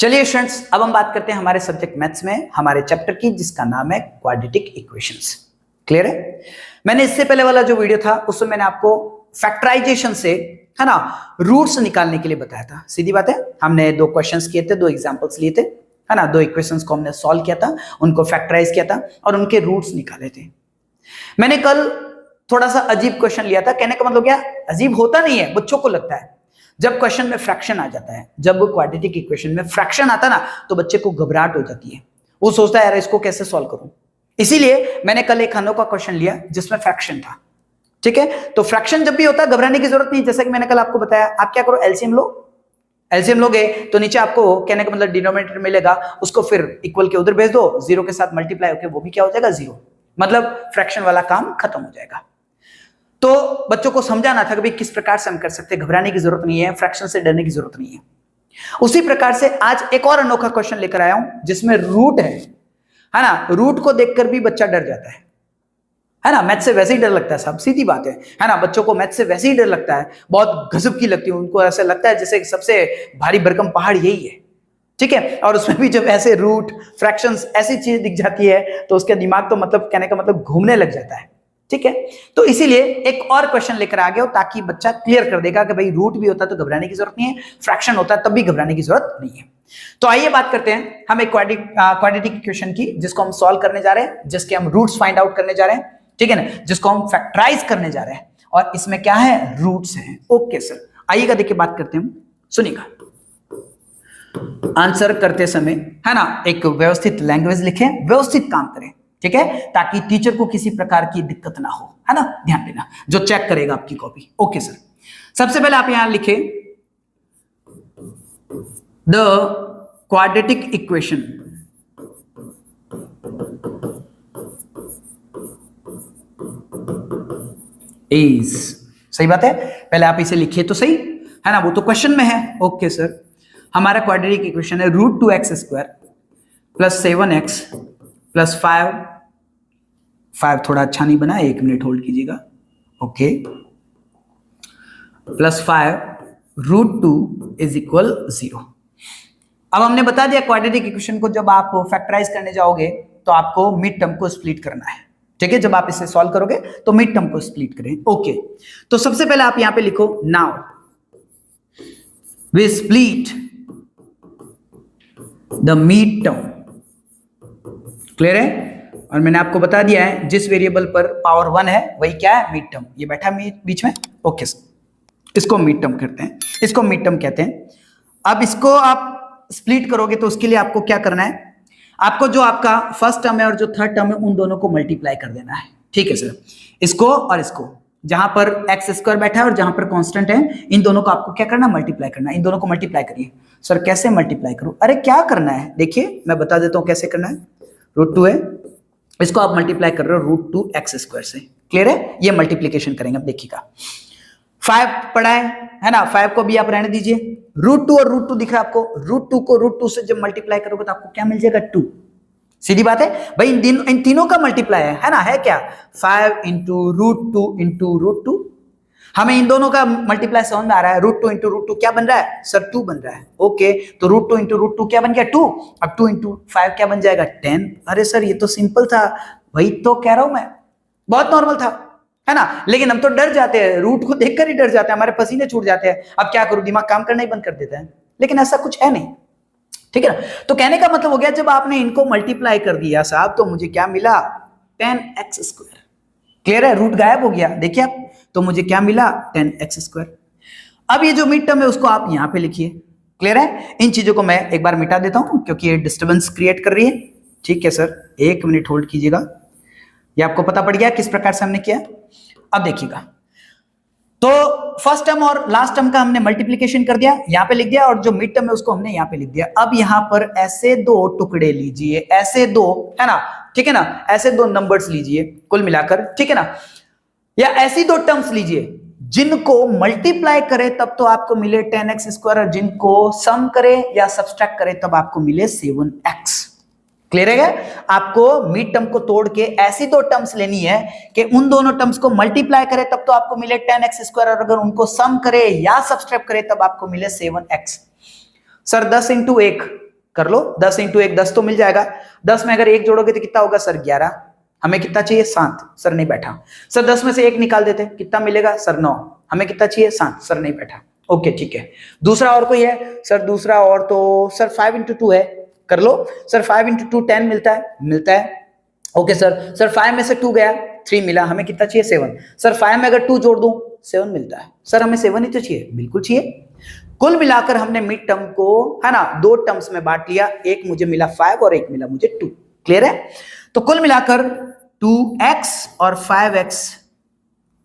चलिए स्टूडेंट्स, अब हम बात करते हैं हमारे सब्जेक्ट मैथ्स में हमारे चैप्टर की, जिसका नाम है क्वाड्रेटिक इक्वेशंस। क्लियर है? मैंने इससे पहले वाला जो वीडियो था उसमें मैंने आपको फैक्टराइजेशन से, है ना, रूट्स निकालने के लिए बताया था। सीधी बात है, हमने दो क्वेश्चंस किए थे, दो एग्जांपल्स लिए थे, है ना, दो इक्वेशंस को हमने सॉल्व किया था, उनको फैक्टराइज किया था और उनके रूट्स निकाले थे। मैंने कल थोड़ा सा अजीब क्वेश्चन लिया था। कहने का मतलब क्या, अजीब होता नहीं है, बच्चों को लगता है। जब क्वेश्चन में फ्रैक्शन आ जाता है, जब क्वाड्रेटिक इक्वेशन में फ्रैक्शन आता है ना, तो बच्चे को घबराहट हो जाती है। वो सोचता है यार इसको कैसे सॉल्व करूं। इसीलिए मैंने कल एक अनोखा क्वेश्चन लिया जिसमें फ्रैक्शन था। ठीक है, तो फ्रैक्शन जब भी होता है घबराने की जरूरत नहीं। जैसा कि मैंने कल आपको बताया, आप क्या करो, एलसीएम लो। एलसीएम लोगे तो नीचे आपको कहने का मतलब डिनोमिनेटर मिलेगा, उसको फिर इक्वल के उधर भेज दो, जीरो के साथ मल्टीप्लाई होकर वो भी क्या हो जाएगा, जीरो। मतलब फ्रैक्शन वाला काम खत्म हो जाएगा। तो बच्चों को समझाना था कि भाई किस प्रकार से हम कर सकते हैं, घबराने की जरूरत नहीं है, फ्रैक्शन से डरने की जरूरत नहीं है। उसी प्रकार से आज एक और अनोखा क्वेश्चन लेकर आया हूं जिसमें रूट है ना। रूट को देखकर भी बच्चा डर जाता है ना। मैथ से वैसे ही डर लगता है, सब सीधी बात है ना। बच्चों को मैथ से वैसे ही डर लगता है, बहुत गजब की लगती है उनको। ऐसा लगता है जैसे सबसे भारी भरकम पहाड़ यही है। ठीक है, और उसमें भी जब ऐसे रूट, फ्रैक्शंस, ऐसी चीज दिख जाती है तो उसका दिमाग तो मतलब कहने का मतलब घूमने लग जाता है। ठीक है, तो इसीलिए एक और क्वेश्चन लेकर आ गया हो ताकि बच्चा क्लियर कर देगा कि भाई रूट भी होता है तो घबराने की जरूरत नहीं है, फ्रैक्शन होता है तब भी घबराने की जरूरत नहीं है। तो आइए बात करते हैं हम एक क्वाड्रेटिक इक्वेशन की, जिसको हम सॉल्व करने जा रहे हैं, जिसके हम रूट्स फाइंड आउट करने जा रहे हैं। ठीक है ना, जिसको हम फैक्टराइज करने जा रहे हैं, और इसमें क्या है, रूट्स हैं। ओके सर, आइएगा देखिए बात करते हैं, सुनिएगा। आंसर करते समय, है ना, एक व्यवस्थित लैंग्वेज लिखें, व्यवस्थित काम करें। ठीक है, ताकि टीचर को किसी प्रकार की दिक्कत ना हो, है ना। ध्यान देना, जो चेक करेगा आपकी कॉपी। ओके सर, सबसे पहले आप यहां लिखें द क्वाड्रेटिक इक्वेशन इज, सही बात है, पहले आप इसे लिखिए तो सही, है ना, वो तो क्वेश्चन में है। ओके सर, हमारा क्वाड्रेटिक इक्वेशन है √2x² प्लस 7x प्लस 5 थोड़ा अच्छा नहीं बना, 1 मिनट होल्ड कीजिएगा। Okay, plus 5 √2 is equal 0। अब हमने बता दिया क्वाड्रेटिक इक्वेशन को जब आप फैक्टराइज करने जाओगे तो आपको मिड टर्म को स्प्लिट करना है। ठीक है, जब आप इसे सॉल्व करोगे तो मिड टर्म को स्प्लिट करें। ओके, तो सबसे पहले आप यहां पे लिखो, now we split the mid term. Clear है? और मैंने आपको बता दिया है जिस वेरिएबल पर पावर 1 है वही क्या है, मिड टर्म। ये बैठा बीच में। ओके, इसको मिड टर्म करते हैं, इसको मिड टर्म कहते हैं। अब इसको आप स्प्लिट करोगे तो उसके लिए आपको क्या करना है, आपको जो आपका फर्स्ट टर्म है और जो थर्ड टर्म है उन दोनों को मल्टीप्लाई कर देना है। ठीक है सर, इसको और इसको, जहां पर x² बैठा है और जहां पर कांस्टेंट है, इन दोनों को आपको क्या करना, मल्टीप्लाई करना। इन दोनों को मल्टीप्लाई करिए। सर कैसे मल्टीप्लाई करूं? अरे क्या करना है, देखिए मैं बता देता हूं कैसे करना है। √2 है, इसको आप मल्टीप्लाई कर रहे हो √2x² से। क्लियर है? ये मल्टीप्लीकेशन करेंगे, अब देखिएगा। 5 पड़ा है ना, 5 को भी आप रहने दीजिए। √2 और √2 दिख रहा है आपको, √2 को √2 से जब मल्टीप्लाई करोगे तो आपको क्या मिल जाएगा, 2। सीधी बात है भाई, इन तीनों का मल्टीप्लाई है ना, है क्या, 5 इंटू √2 हमें इन दोनों का मल्टीप्लाई समझ में आ रहा है। √2 इंटू √2 क्या बन रहा है सर, 2 बन रहा है। ओके, तो √2 इंटू √2 क्या बन गया, 2। अब 2 इंटू 5 क्या बन जाएगा, 10। अरे सर ये तो सिंपल था, वही तो कह रहा हूं मैं, बहुत नॉर्मल था, है ना। लेकिन हम तो डर जाते हैं, रूट को देखकर ही डर जाते हैं, हमारे पसीने छूट जाते हैं। अब क्या करूं, दिमाग काम करना ही बंद कर देता है। लेकिन ऐसा कुछ है नहीं। ठीक है ना, तो कहने का मतलब हो गया जब आपने इनको मल्टीप्लाई कर दिया साहब तो मुझे क्या मिला, 10x²। क्लियर है, रूट गायब हो गया, देखिए आप, तो मुझे क्या मिला, 10x²। अब ये जो मिड टर्म है उसको आप यहां पे लिखिए। क्लियर है, इन चीजों को मैं एक बार मिटा देता हूं क्योंकि ये डिस्टर्बेंस क्रिएट कर रही है। ठीक है सर, 1 मिनट होल्ड कीजिएगा। ये आपको पता पड़ गया किस प्रकार से हमने किया। अब देखिएगा, तो फर्स्ट टर्म और लास्ट टर्म का हमने मल्टीप्लिकेशन कर दिया, यहां पे लिख दिया, और जो मिड टर्म है उसको हमने यहां पे लिख दिया। अब यहां पर ऐसे 2 टुकड़े लीजिए, ऐसे 2, है ना, ठीक है ना, ऐसे 2 नंबर्स लीजिए कुल मिलाकर, ठीक है ना, या ऐसी 2 टर्म्स लीजिए जिनको मल्टीप्लाई करे तब तो आपको मिले 10x², और जिनको सम करे या सब्सट्रैक्ट करे तब आपको मिले 7x। क्लियर है? आपको मिड टर्म को तोड़ के ऐसी 2 टर्म्स लेनी है कि उन दोनों टर्म्स को मल्टीप्लाई करे तब तो आपको मिले 10x², और अगर उनको सम करे या सब्सट्रैक्ट करे तब आपको मिले 7x। सर 10 इंटू 1 कर लो, 10 इंटू 1 10 तो मिल जाएगा। 10 में अगर 1 जोड़ोगे तो कितना होगा सर 11। हमें कितना चाहिए 7, सर नहीं बैठा। सर 10 में से 1 निकाल देते, कितना मिलेगा सर 9। हमें कितना चाहिए 7, सर नहीं बैठा। ओके ठीक है। दूसरा और कोई है सर? दूसरा और तो सर 5 इंटू 2 है, कर लो सर। 5 इंटू 2 10 मिलता है, मिलता है। Okay sir. सर 5 में से 2 गया, 3 मिला। हमें कितना चाहिए 7। सर 5 में अगर 2 जोड़ दूं 7 मिलता है। सर हमें 7 ही तो चाहिए, बिल्कुल चाहिए। कुल मिलाकर हमने मिड टर्म को है ना 2 टर्म्स में बांट लिया, एक मुझे मिला 5 और एक मिला मुझे 2। क्लियर है? तो कुल मिलाकर 2x और 5x,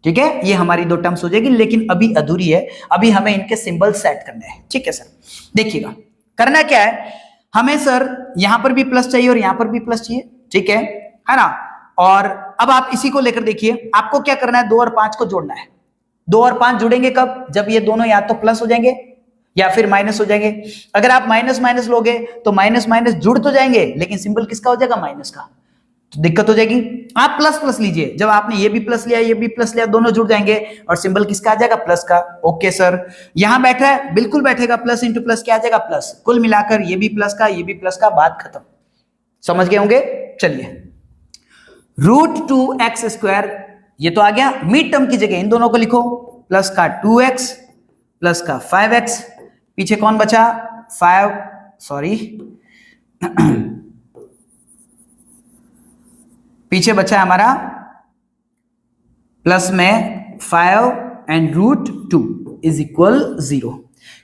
ठीक है, ये हमारी 2 टर्म्स हो जाएगी, लेकिन अभी अधूरी है, अभी हमें इनके सिंबल सेट करने हैं। ठीक है सर, देखिएगा करना क्या है, हमें सर यहां पर भी प्लस चाहिए और यहां पर भी प्लस चाहिए, ठीक है ना। और अब आप इसी को लेकर देखिए, आपको क्या करना है, 2 और 5 को जोड़ना है। 2 और 5 जुड़ेंगे कब? जब ये दोनों या तो प्लस हो जाएंगे या फिर माइनस हो जाएंगे। अगर आप माइनस माइनस लोगे तो माइनस माइनस जुड़ तो जाएंगे, लेकिन सिंबल किसका हो जाएगा? माइनस का, तो दिक्कत हो जाएगी। आप प्लस प्लस लीजिए, जब आपने ये भी प्लस लिया ये भी प्लस लिया, दोनों जुड़ जाएंगे और सिंबल किसका आ जाएगा? प्लस का। ओके सर, यहां बैठा है, बिल्कुल बैठेगा, प्लस इंटू प्लस क्या आ जाएगा? प्लस। कुल मिलाकर ये भी प्लस का ये भी प्लस का, बात खत्म। समझ गए होंगे? चलिए, √2x², ये तो आ गया। मिड टर्म की जगह इन दोनों को लिखो, प्लस का 2x प्लस का 5x, पीछे कौन बचा? 5, सॉरी पीछे बचा हमारा प्लस में 5 एंड √2 इज इक्वल 0।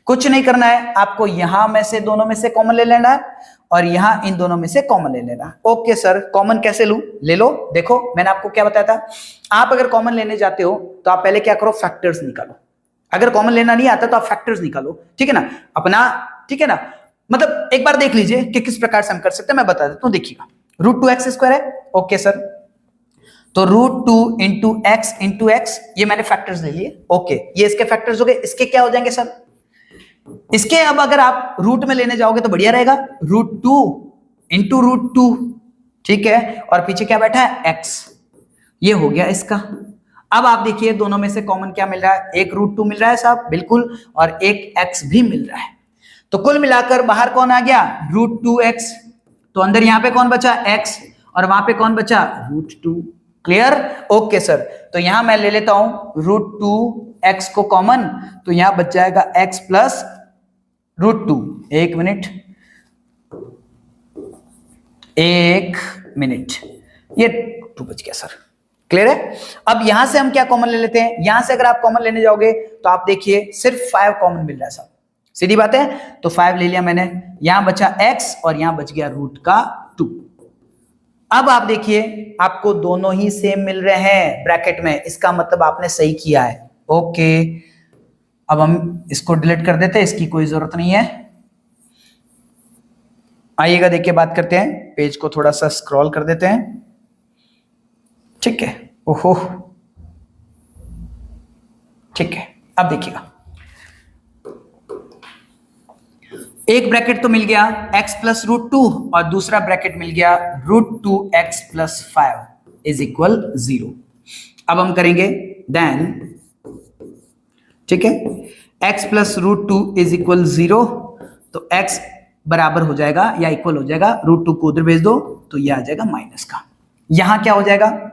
कुछ नहीं करना है, आपको यहां में से दोनों में से कॉमन ले लेना है और यहां इन दोनों में से कॉमन ले लेना। ओके सर, कॉमन कैसे लूं? ले लो। देखो मैंने आपको क्या बताया था, आप अगर कॉमन लेने जाते हो तो आप पहले क्या करो? फैक्टर्स निकालो। अगर कॉमन लेना नहीं आता तो आप फैक्टर्स निकालो, ठीक है ना अपना, ठीक है ना। मतलब एक बार देख लीजिए कि किस प्रकार से हम कर सकते हैं, मैं बता देता हूं। देखिएगा, √2x² है, ओके सर, तो √2 इंटू x, ये मैंने फैक्टर्स ले लिए। ओके, ये इसके फैक्टर्स हो गए। इसके क्या हो जाएंगे सर? इसके अब अगर आप रूट में लेने जाओगे तो बढ़िया रहेगा, √2 इंटू √2, ठीक है, और पीछे क्या बैठा है? x, ये हो गया इसका। अब आप देखिए दोनों में से कॉमन क्या मिल रहा है? एक √2 मिल रहा है साहब, बिल्कुल, और एक x भी मिल रहा है। तो कुल मिलाकर बाहर कौन आ गया? √2x। तो अंदर यहां पे कौन बचा? x, और वहां पे कौन बचा? √2। क्लियर? ओके सर, तो यहां मैं ले लेता हूं √2x को कॉमन, तो यहां बच जाएगा x प्लस √2। एक मिनट, ये 2 बच गया सर। क्लियर है? अब यहां से हम क्या कॉमन ले लेते हैं? यहां से अगर आप कॉमन लेने जाओगे तो आप देखिए सिर्फ 5 कॉमन मिल रहा है साहब, सीधी बात है। तो 5 ले लिया मैंने, यहां बचा x और यहां बच गया √2। अब आप देखिए आपको दोनों ही सेम मिल रहे हैं ब्रैकेट में, इसका मतलब आपने सही किया है। ओके, अब हम इसको डिलीट कर देते हैं, इसकी कोई जरूरत नहीं है। आइएगा देखिए बात करते हैं, पेज को थोड़ा सा स्क्रॉल कर देते हैं, ठीक है। ओहो, ठीक है, अब देखिएगा, एक ब्रैकेट तो मिल गया x प्लस √2 और दूसरा ब्रैकेट मिल गया √2x प्लस 5 इज इक्वल 0। अब हम करेंगे देन, ठीक है, x प्लस √2 इज इक्वल 0, तो x बराबर हो जाएगा या इक्वल हो जाएगा, √2 को उधर भेज दो तो यह आ जाएगा माइनस का। यहां क्या हो जाएगा?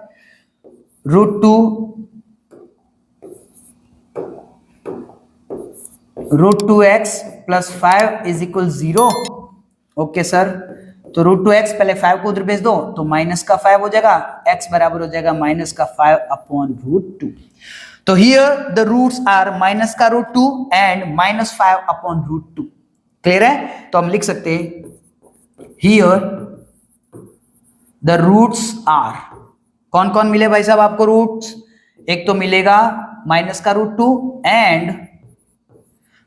√2x plus 5 is equal 0। Okay sir, तो √2x पहले 5 को उधर भेज दो तो माइनस का 5 हो जाएगा, x बराबर हो जाएगा माइनस का 5 अपॉन √2। तो here the roots are minus का √2 एंड माइनस 5 अपॉन √2। क्लियर है? तो हम लिख सकते हैं हियर द रूट्स आर, कौन कौन मिले भाई साहब आपको रूट्स? एक तो मिलेगा माइनस का √2 एंड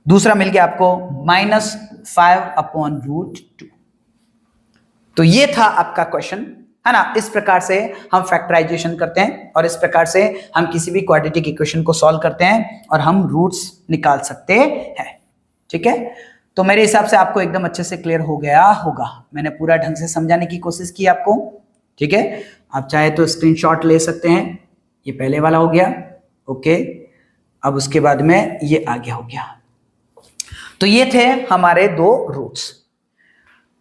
दूसरा मिल गया आपको माइनस 5 अपॉन √2। तो ये था आपका क्वेश्चन, है ना। इस प्रकार से हम फैक्टराइजेशन करते हैं और इस प्रकार से हम किसी भी क्वाड्रेटिक इक्वेशन को सॉल्व करते हैं और हम रूट्स निकाल सकते हैं, ठीक है। तो मेरे हिसाब से आपको एकदम अच्छे से क्लियर हो गया होगा, मैंने पूरा ढंग से समझाने की कोशिश की आपको, ठीक है। आप चाहे तो स्क्रीनशॉट ले सकते हैं, ये पहले वाला हो गया, ओके। अब उसके बाद में ये आगे हो गया। तो ये थे हमारे 2 रूट्स।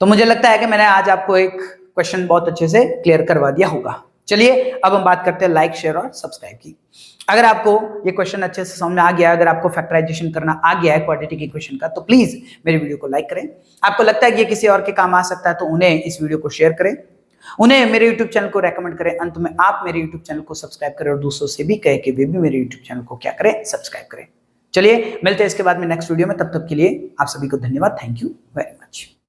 तो मुझे लगता है कि मैंने आज आपको एक क्वेश्चन बहुत अच्छे से क्लियर करवा दिया होगा। चलिए अब हम बात करते हैं लाइक, शेयर और सब्सक्राइब की। अगर आपको ये क्वेश्चन अच्छे से समझ में आ गया, अगर आपको फैक्टराइजेशन करना आ गया है क्वाड्रेटिक इक्वेशन का, तो प्लीज मेरे वीडियो को लाइक करें। आपको लगता है कि ये किसी और के काम आ सकता है तो उन्हें इस वीडियो को शेयर करें, उन्हें मेरे यूट्यूब चैनल को रेकमेंड करें। अंत में आप मेरे यूट्यूब चैनल को सब्सक्राइब करें और दूसरों से भी कहें कि वे भी मेरे यूट्यूब चैनल को क्या करें, सब्सक्राइब करें। चलिए मिलते हैं इसके बाद में नेक्स्ट वीडियो में, तब तक के लिए आप सभी को धन्यवाद। Thank you very much.